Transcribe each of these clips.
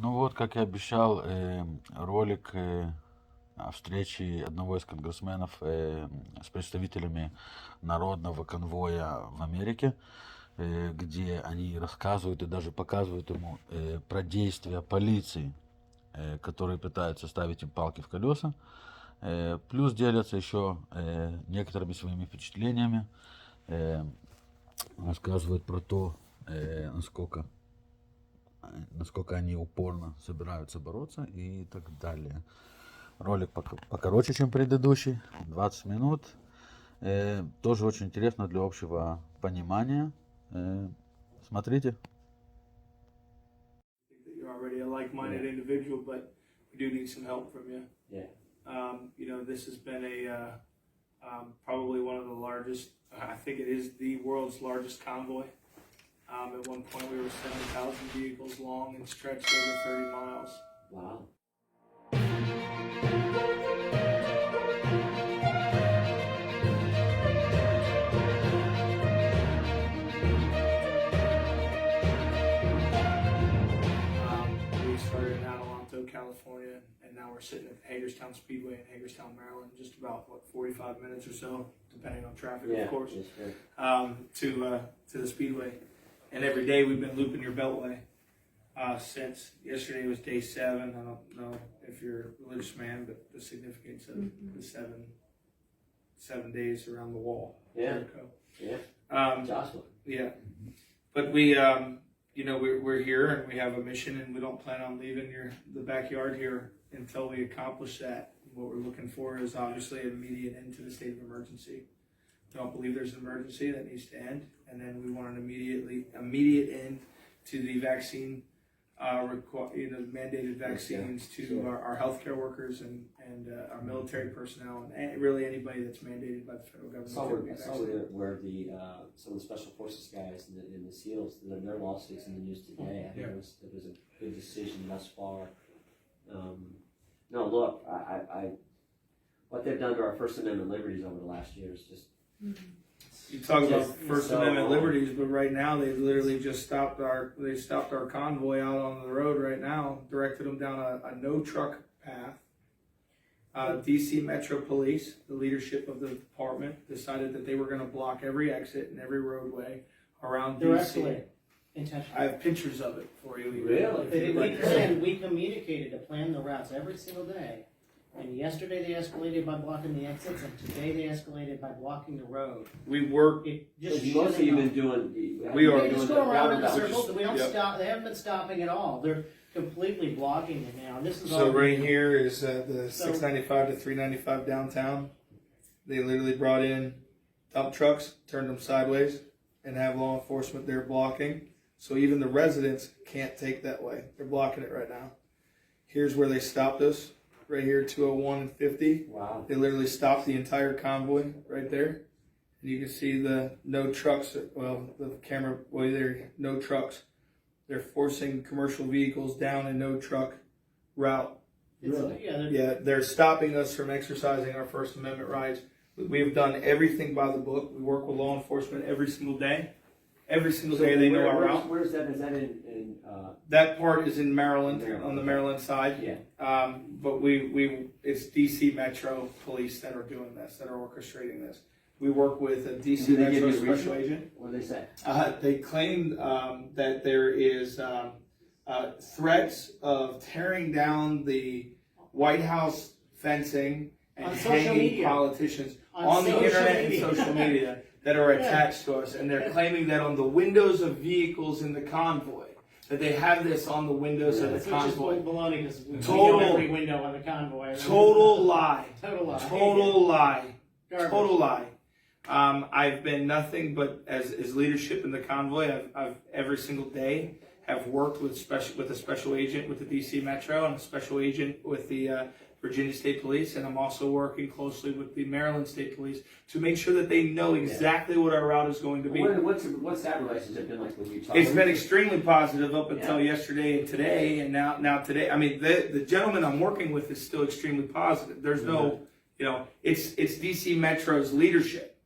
Ну вот, как и обещал, ролик о встрече одного из конгрессменов с представителями Народного конвоя в Америке, где они рассказывают и даже показывают ему про действия полиции, которые пытаются ставить им палки в колеса. Плюс делятся еще некоторыми своими впечатлениями, рассказывают про то, насколько они упорно собираются бороться и так далее. Ролик покороче, чем предыдущий, 20 минут. Тоже очень интересно для общего понимания. Смотрите. You're already a like-minded individual, but we do need some help from you. Yeah. This has been probably one of the largest, I think it is the world's largest convoy. At one point we were 7,000 vehicles long and stretched over 30 miles. Wow. We started in Adelanto, California, and now we're sitting at Hagerstown Speedway in Hagerstown, Maryland, just about 45 minutes or so, depending on traffic, of course, to the Speedway. And every day we've been looping your beltway since yesterday was day 7. I don't know if you're a religious man, but the significance of the seven days around the wall. Yeah. Jericho. Yeah. Joshua. Yeah. But we're here and we have a mission, and we don't plan on leaving the backyard here until we accomplish that. What we're looking for is obviously an immediate end to the state of emergency. We don't believe there's an emergency that needs to end, and then we want an immediate end to the vaccine, mandated vaccines to our healthcare workers and our military personnel, and really anybody that's mandated by the federal government. I saw where some of the special forces guys and the SEALs, their lawsuits in the news today. I think it was a good decision thus far. No, look, I what they've done to our First Amendment liberties over the last year is just. You talk about First Amendment liberties, but right now they literally just stopped our convoy out on the road right now, directed them down a no truck path. DC Metro Police, the leadership of the department, decided that they were going to block every exit and every roadway around DC. I have pictures of it for you. Really? We communicated to plan the routes every single day. And yesterday they escalated by blocking the exits, and today they escalated by blocking the road. We work. Mostly you've been doing. They just go around in circles. We don't stop. They haven't been stopping at all. They're completely blocking it now. And this is so right here is the 695 to 395 downtown. They literally brought in dump trucks, turned them sideways, and have law enforcement there blocking. So even the residents can't take that way. They're blocking it right now. Here's where they stopped us. Right here, 201 and 50. Wow. They literally stopped the entire convoy right there. And you can see the no trucks, the camera way there, no trucks. They're forcing commercial vehicles down a no truck route. Really? They're stopping us from exercising our First Amendment rights. We've done everything by the book. We work with law enforcement every single day. Every single day they know our route. Where's that? Is that in that part is in Maryland, on the Maryland side. Yeah. But it's DC Metro Police that are doing this, that are orchestrating this. We work with a DC Metro special agent. What do they say? They claim that there is threats of tearing down the White House fencing and hanging politicians on the internet and social media that are attached to us, and they're claiming that on the windows of vehicles in the convoy, that they have this on the windows of the convoy. Total every window on the convoy. Total lie. Total lie. Total lie. I've been nothing but as leadership in the convoy. I've every single day have worked with a special agent with the DC Metro and a special agent with the Virginia State Police, and I'm also working closely with the Maryland State Police to make sure that they know exactly what our route is going to be. What's that relationship been like with you? It's been extremely positive up until yesterday and today, and now today. I mean, the gentleman I'm working with is still extremely positive. There's no, it's DC Metro's leadership.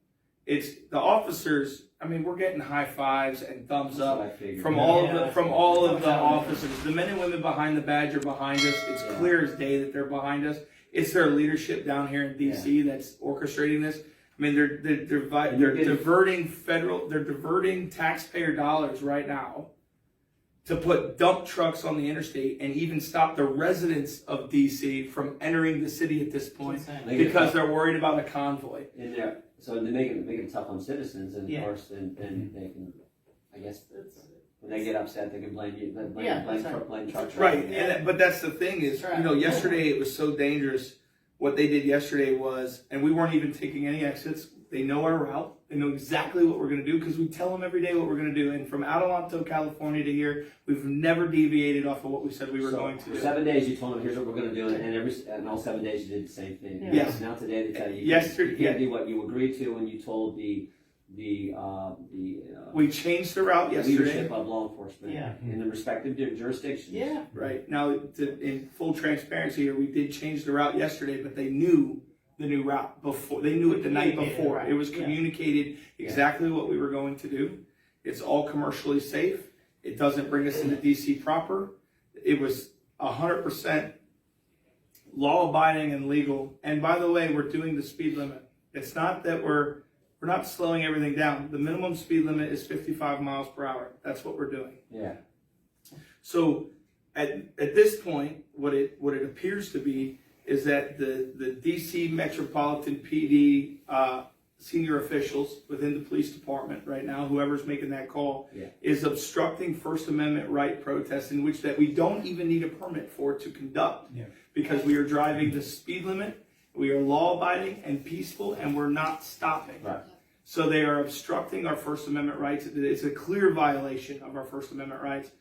It's the officers. I mean, we're getting high fives and thumbs That's what I up figured. from all of the officers. The men and women behind the badge are behind us. It's clear as day that they're behind us. It's their leadership down here in D.C. that's orchestrating this. I mean, they're diverting taxpayer dollars right now to put dump trucks on the interstate and even stop the residents of D.C. from entering the city at this point because they're worried about a convoy. In there, so they make it tough on citizens, and of course, then they can, I guess, when they get upset, they can blame you, blame truck. Right, but that's the thing is, yesterday it was so dangerous. What they did yesterday was, and we weren't even taking any exits. They know our route. They know exactly what we're going to do because we tell them every day what we're going to do. And from Adelanto, California to here, we've never deviated off of what we said we were going to do. For 7 days, you told them, here's what we're going to do, and all 7 days you did the same thing. Yes. Now today they tell you, Yesterday, you can't do what you agreed to when you told the we changed the route yesterday. Leadership of law enforcement in the respective jurisdictions. Yeah. Right. Now, in full transparency here, we did change the route yesterday, but they knew the new route before. They knew it the night before. It was communicated exactly what we were going to do. It's all commercially safe. It doesn't bring us into DC proper. It was 100% law-abiding and legal. And by the way, we're doing the speed limit. It's not that we're not slowing everything down. The minimum speed limit is 55 miles per hour. That's what we're doing. Yeah. So at this point, what it appears to be is that the DC Metropolitan PD senior officials within the police department right now, whoever's making that call, is obstructing First Amendment right protests in which that we don't even need a permit for to conduct because we are driving the speed limit, we are law-abiding and peaceful, and we're not stopping. Right. So they are obstructing our First Amendment rights. It's a clear violation of our First Amendment rights.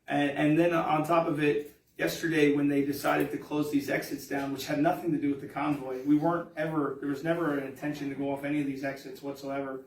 And then on top of it, yesterday when they decided to close these exits down, which had nothing to do with the convoy, there was never an intention to go off any of these exits whatsoever.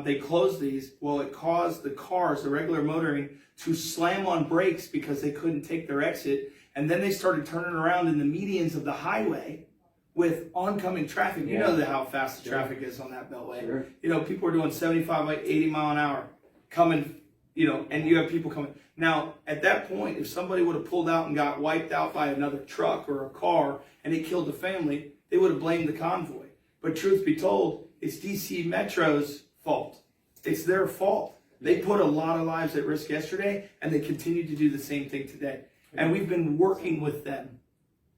They closed these. Well, it caused the cars, the regular motoring, to slam on brakes because they couldn't take their exit. And then they started turning around in the medians of the highway with oncoming traffic. You know how fast the traffic is on that beltway. Sure. People are doing 75, 80 mile an hour coming, and you have people coming. Now, at that point, if somebody would have pulled out and got wiped out by another truck or a car and it killed a family, they would have blamed the convoy. But truth be told, it's DC Metro's fault. It's their fault. They put a lot of lives at risk yesterday, and they continue to do the same thing today. And we've been working with them.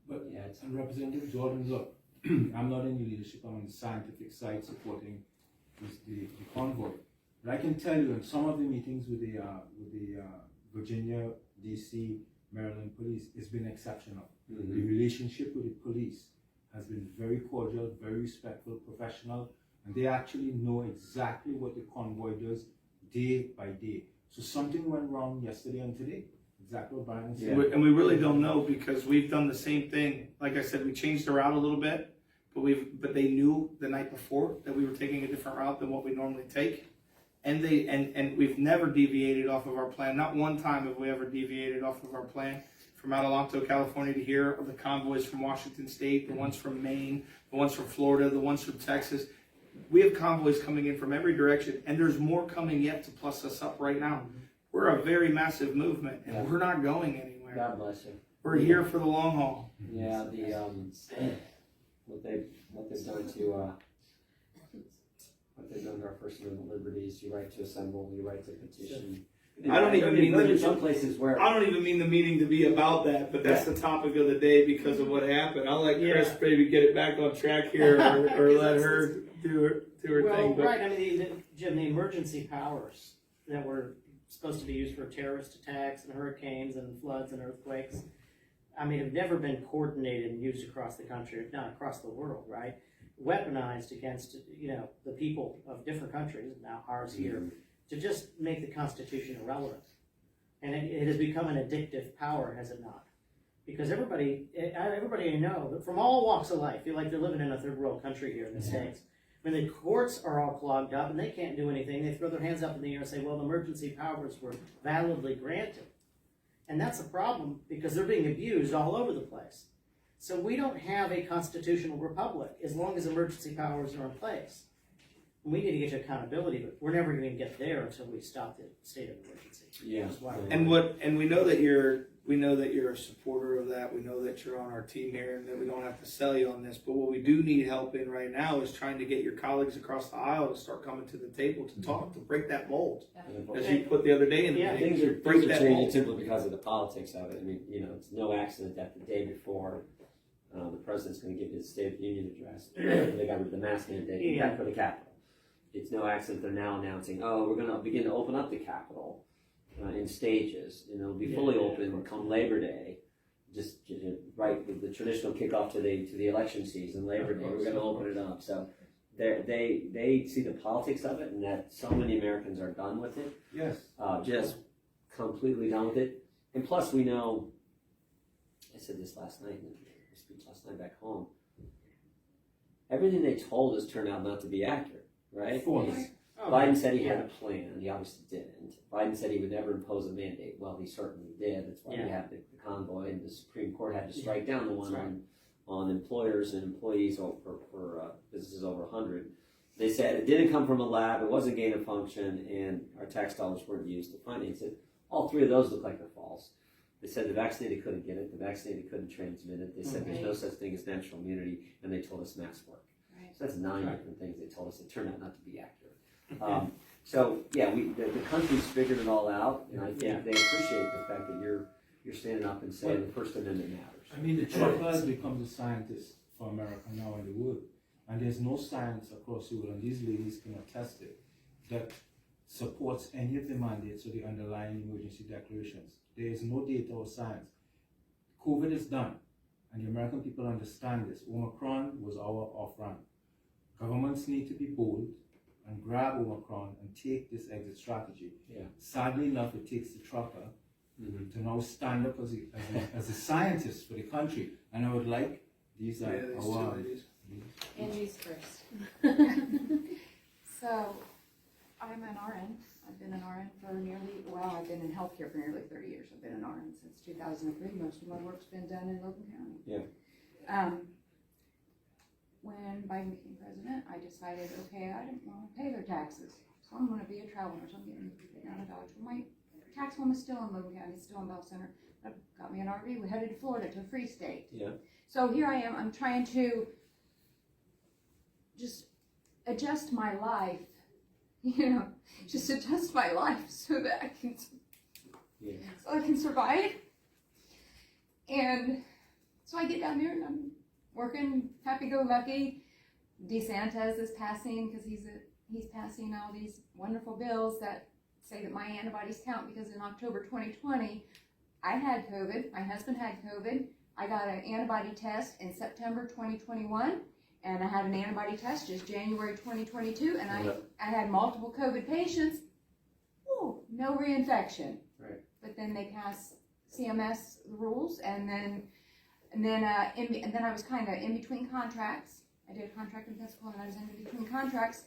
But and Representative Jordan, look, I'm not in the leadership. I'm on the scientific side supporting the convoy. But I can tell you, in some of the meetings with the Virginia, DC, Maryland police, it's been exceptional. Mm-hmm. The relationship with the police has been very cordial, very respectful, professional, and they actually know exactly what the convoy does day by day. So something went wrong yesterday and today. Exactly what Brian said. And we really don't know because we've done the same thing. Like I said, we changed the route a little bit, but they knew the night before that we were taking a different route than what we normally take. And we've never deviated off of our plan. Not one time have we ever deviated off of our plan. From Adelanto, California to here, of the convoys from Washington State, the ones from Maine, the ones from Florida, the ones from Texas. We have convoys coming in from every direction, and there's more coming yet to plus us up right now. We're a very massive movement, and we're not going anywhere. God bless you. We're here for the long haul. Yeah, what they've done to our First Amendment liberties, your right to assemble, your right to petition. I don't even mean some places where I don't even mean the meeting to be about that, but that's the topic of the day because of what happened. I'll let Chris maybe get it back on track here, or let her do her thing. But right. I mean, Jim, the emergency powers that were supposed to be used for terrorist attacks and hurricanes and floods and earthquakes, I mean, have never been coordinated and used across the country, if not across the world, right? Weaponized against, the people of different countries, now ours here, to just make the Constitution irrelevant. And it has become an addictive power, has it not? Because everybody I know, from all walks of life, feel like they're living in a third world country here in the States. When the courts are all clogged up and they can't do anything, they throw their hands up in the air and say, well, the emergency powers were validly granted. And that's a problem because they're being abused all over the place. So we don't have a constitutional republic as long as emergency powers are in place. We need to get to accountability, but we're never going to get there until we stop the state of emergency. Yeah. That's why And we know that you're a supporter of that. We know that you're on our team here, and that we don't have to sell you on this. But what we do need help in right now is trying to get your colleagues across the aisle to start coming to the table to talk, to break that mold. As you put the other day in the Yeah, meeting, Things are break that changing mold. simply because of the politics of it. I mean, it's no accident that the day before the president's going to give his State of the Union address, they got rid of the mask mandate for the Capitol. It's no accident they're now announcing, we're going to begin to open up the Capitol in stages, and it'll be fully open come Labor Day. Just right with the traditional kickoff to the election season, Labor Day, we're going to open it up. So they see the politics of it, and that so many Americans are done with it. Yes. Just completely done with it. And plus, we know, I said this last night in the speech last night back home, everything they told us turned out not to be accurate. Right? Biden said he had a plan. He obviously didn't. Biden said he would never impose a mandate. Well, he certainly did. That's why we have the convoy, and the Supreme Court had to strike down the one on employers and employees for businesses over 100. They said it didn't come from a lab, it wasn't gain of function, and our tax dollars weren't used to finance it. All three of those look like they're false. They said the vaccinated couldn't get it, the vaccinated couldn't transmit it. They said there's no such thing as natural immunity, and they told us masks work. So that's 9 different things they told us that turned out not to be accurate. The country's figured it all out, and I think they appreciate the fact that you're standing up and saying the First Amendment matters. I mean, the trucker has become the scientist for America now in the world, and there's no science across the world, and these ladies can attest it, that supports any of the mandates or the underlying emergency declarations. There is no data or science. COVID is done, and the American people understand this. Omicron was our off-ramp. Governments need to be bold and grab Omicron and take this exit strategy. Yeah. Sadly enough, it takes the trucker to now stand up as a scientist for the country. And I would like these are our Angie's first. So, I'm an RN. I've been an RN for I've been in healthcare for nearly 30 years. I've been an RN since 2003. Most of my work's been done in Logan County. Yeah. When Biden became president, I decided, okay, I didn't want to pay their taxes, so I'm going to be a travel nurse. I'm getting out of Dodge. My tax home is still in Logan County, it's still in Bell Center. That got me an RV. We headed to Florida, to a free state. Yeah. So here I am. I'm trying to just adjust my life, just adjust my life so that I can survive. And so I get down there and I'm working happy-go-lucky. DeSantis is passing because he's passing all these wonderful bills that say that my antibodies count, because in October 2020, I had COVID. My husband had COVID. I got an antibody test in September 2021, and I had an antibody test just January 2022, and I had multiple COVID patients. Ooh, no reinfection. Right. But then they passed CMS rules, and then I was kind of in between contracts. I did a contract in Pensacola, and I was in between contracts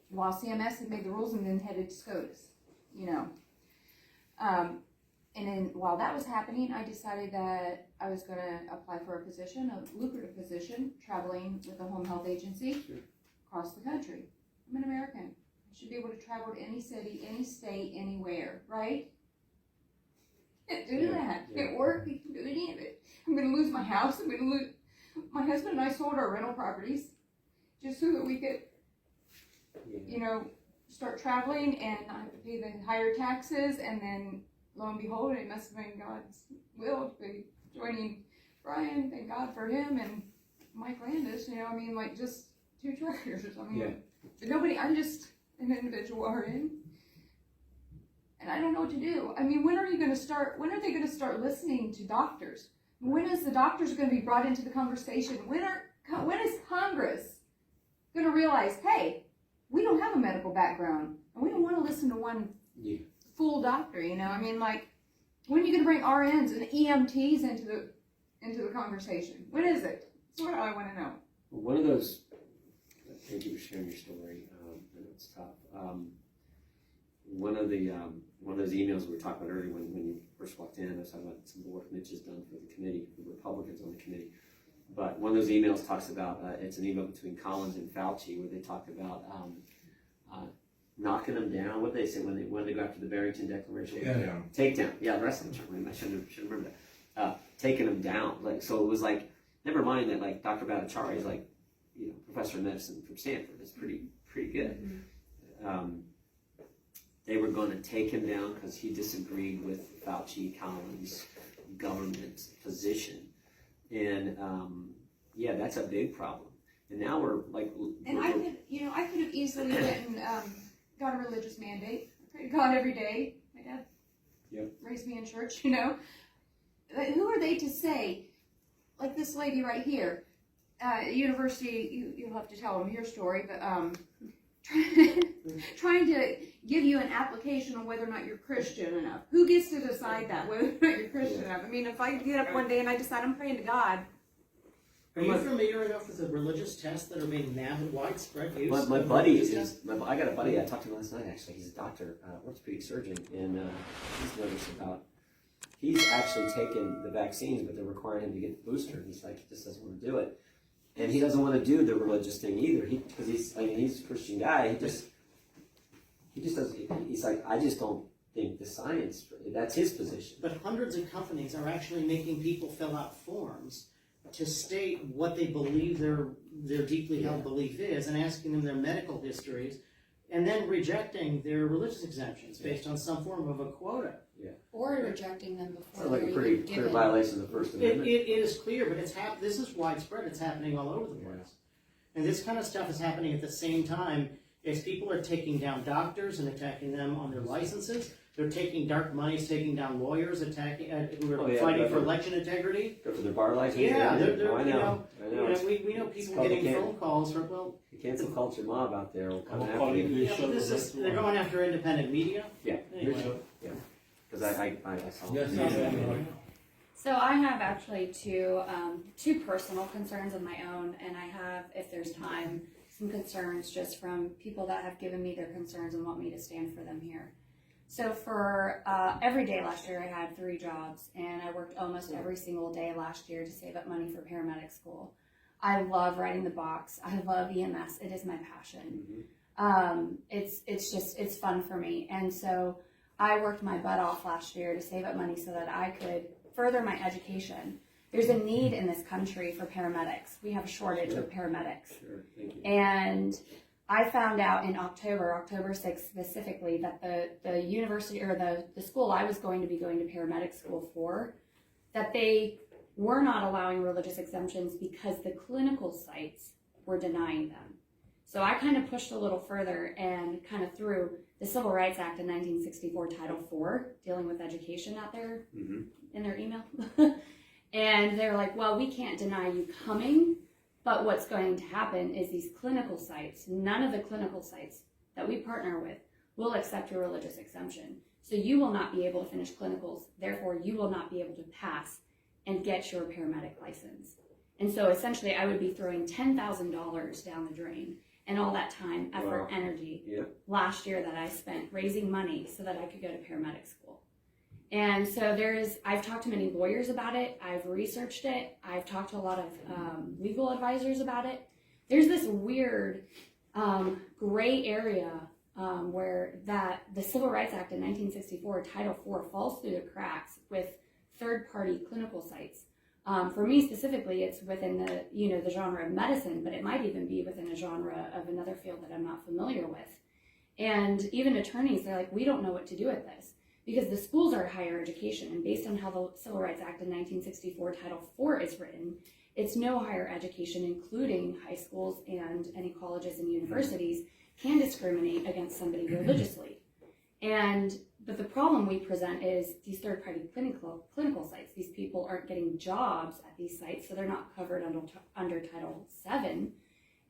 while CMS had made the rules, and then headed to SCOTUS, And then while that was happening, I decided that I was going to apply for a position, a lucrative position, traveling with a home health agency across the country. I'm an American. I should be able to travel to any city, any state, anywhere, right? Can't do that. Can't work. Can't do any of it. I'm going to lose my house. I'm going to lose. My husband and I sold our rental properties just so that we could, start traveling and not have to pay the higher taxes. And then, lo and behold, it must have been God's will to be joining Brian. Thank God for him and Mike Landis. Just two truckers. Nobody. I'm just an individual RN. And I don't know what to do. When are they going to start listening to doctors? When is the doctors going to be brought into the conversation? When is Congress going to realize, hey, we don't have a medical background, and we don't want to listen to one fool doctor, When are you going to bring RNs and EMTs into the conversation? When is it? That's what I want to know. One of those, thank you for sharing your story. I know it's tough. One of those emails we were talking about earlier when you first walked in, I was talking about some of the work Mitch has done for the committee, the Republicans on the committee. But one of those emails talks about, it's an email between Collins and Fauci where they talked about knocking them down. What did they say when they wanted to go after the Barrington Declaration? Yeah. Takedown. Yeah, wrestling term. I should remember that. Taking them down. Like, so it was like, never mind that, like, Dr. Bhattacharya is like, you know, professor of medicine from Stanford. It's pretty good. They were going to take him down because he disagreed with Fauci Collins' government position, and yeah, that's a big problem. And now we're like, And I could have easily went and got a religious mandate. I pray to God every day. My dad raised me in church, you know. But who are they to say, like this lady right here, university, you'll have to tell them your story, but trying to give you an application on whether or not you're Christian enough. Who gets to decide that, whether or not you're Christian enough? I mean, if I get up one day and I decide I'm praying to God. Are you familiar enough with the religious tests that are being now widespread use? my buddy I got a buddy I talked to him last night. Actually, he's a doctor, orthopedic surgeon, and he's nervous about. He's actually taken the vaccines, but they're requiring him to get the booster. He's like, he just doesn't want to do it, and he doesn't want to do the religious thing either. Because he's a Christian guy. He just doesn't. He's like, I just don't think the science. That's his position. But hundreds of companies are actually making people fill out forms to state what they believe their deeply held belief is, and asking them their medical histories, and then rejecting their religious exemptions based on some form of a quota. Yeah. Or rejecting them before Sounds like a they're pretty even clear given. violation of the First Amendment. It is clear, but this is widespread. It's happening all over the place. And this kind of stuff is happening at the same time as people are taking down doctors and attacking them on their licenses. They're taking dark money, taking down lawyers, attacking who are fighting for election integrity. Go for their bar license. Yeah, I know. we know people getting phone calls from, well, The cancel culture mob out there will come Our after colleague you. will show this the is, rest they're going after independent media. Yeah. Anyway. Because I saw. Yes, it. yes. So I have actually two personal concerns of my own, and I have, if there's time, some concerns just from people that have given me their concerns and want me to stand for them here. So for every day last year, I had 3 jobs, and I worked almost every single day last year to save up money for paramedic school. I love riding the box. I love EMS. It is my passion. It's fun for me, and so I worked my butt off last year to save up money so that I could further my education. There's a need in this country for paramedics. We have a shortage of paramedics. Sure, thank you. And I found out in October 6th specifically, that the university, or the school I was going to be going to paramedic school for, that they were not allowing religious exemptions because the clinical sites were denying them. So I kind of pushed a little further and kind of threw the Civil Rights Act of 1964, Title IV, dealing with education out there in their email. And they're like, well, we can't deny you coming, but what's going to happen is these clinical sites, none of the clinical sites that we partner with will accept your religious exemption. So you will not be able to finish clinicals, therefore you will not be able to pass and get your paramedic license. And so essentially I would be throwing $10,000 down the drain, and all that time, effort, energy last year that I spent raising money so that I could go to paramedic school. And so I've talked to many lawyers about it, I've researched it, I've talked to a lot of legal advisors about it. There's this weird gray area where the Civil Rights Act of 1964, Title IV, falls through the cracks with third-party clinical sites. For me specifically, it's within the genre of medicine, but it might even be within a genre of another field that I'm not familiar with. And even attorneys, they're like, we don't know what to do with this, because the schools are higher education, and based on how the Civil Rights Act of 1964 Title IV is written, it's no higher education, including high schools and any colleges and universities, can discriminate against somebody religiously. But the problem we present is these third-party clinical sites. These people aren't getting jobs at these sites, so they're not covered under Title VII,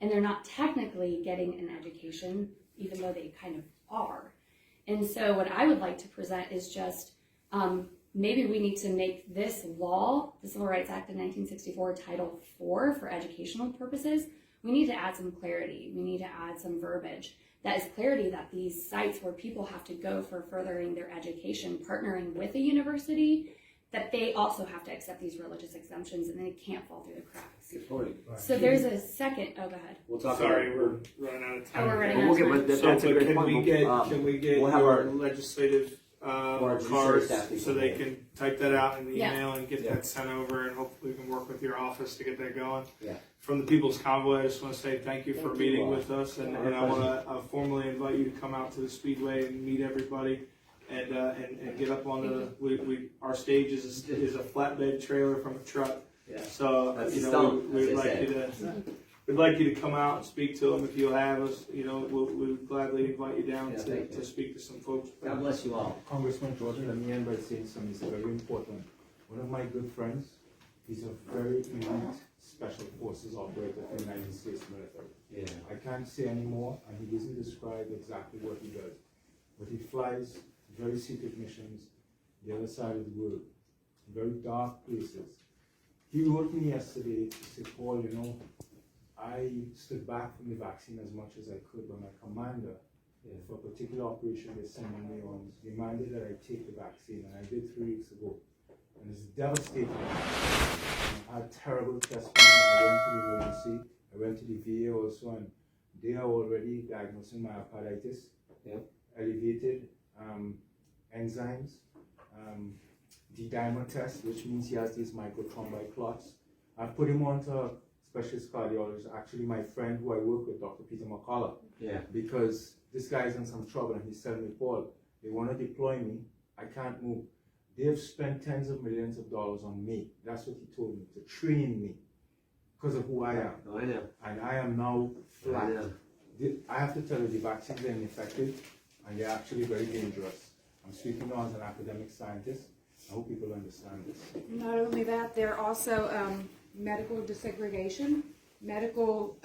and they're not technically getting an education, even though they kind of are. And so what I would like to present is just maybe we need to make this law, the Civil Rights Act of 1964, Title IV, for educational purposes. We need to add some clarity. We need to add some verbiage that is clarity that these sites where people have to go for furthering their education, partnering with a university, that they also have to accept these religious exemptions and they can't fall through the cracks. Good point. So there's a second, oh, go ahead. We'll talk Sorry, about we're running out of Oh, time. we're running Well, out we'll of get, time. but So, that's a but great can point. we We'll- get we'll have your our- legislative our cards staff people so they do can type that out in the Yeah. email and get Yeah. that sent over, and hopefully we can work with your office to get that going. Yeah. From the People's Convoy, I just want to say thank you for Thank meeting you. with us, and Our I want to formally invite you to come out to the Speedway and meet everybody, and get up on the. Our stage is a flatbed trailer from a truck. Yeah. So That's you the know stump, we'd as like they you to. We'd like you to come out and speak to them if you'll have us. You know, we'll gladly invite you down Yeah, thank you. to speak to some folks. God bless you all. Congressman Jordan, let me end by saying something that's very important. One of my good friends, he's a very elite special forces operator for the United States military. Yeah. I can't say anymore, and he doesn't describe exactly what he does. But he flies very secret missions the other side of the world, very dark places. He wrote me yesterday to say, Paul, you know, I stood back from the vaccine as much as I could, but my commander, for a particular operation they're sending me on, demanded that I take the vaccine, and I did 3 weeks ago. And it's devastating. I had terrible chest pain, and I went to the emergency. I went to the VA also, and they are already diagnosing myocarditis, elevated enzymes, D-dimer test, which means he has these microthrombi clots. I've put him on to a specialist cardiologist, actually my friend who I work with, Dr. Peter McCullough, Yeah. because this guy's in some trouble, and he's telling me, Paul, they want to deploy me, I can't move. They have spent tens of millions of dollars on me. That's what he told me, to train me because of who I am. Oh, I know. And I am now I flat. know. I have to tell you, the vaccines are ineffective and they're actually very dangerous. I'm speaking now as an academic scientist. I hope people understand this. Not only that, they're also medical desegregation, medical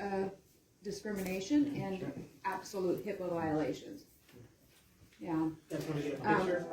discrimination, and absolute HIPAA violations. Yeah. That's when we get a picture.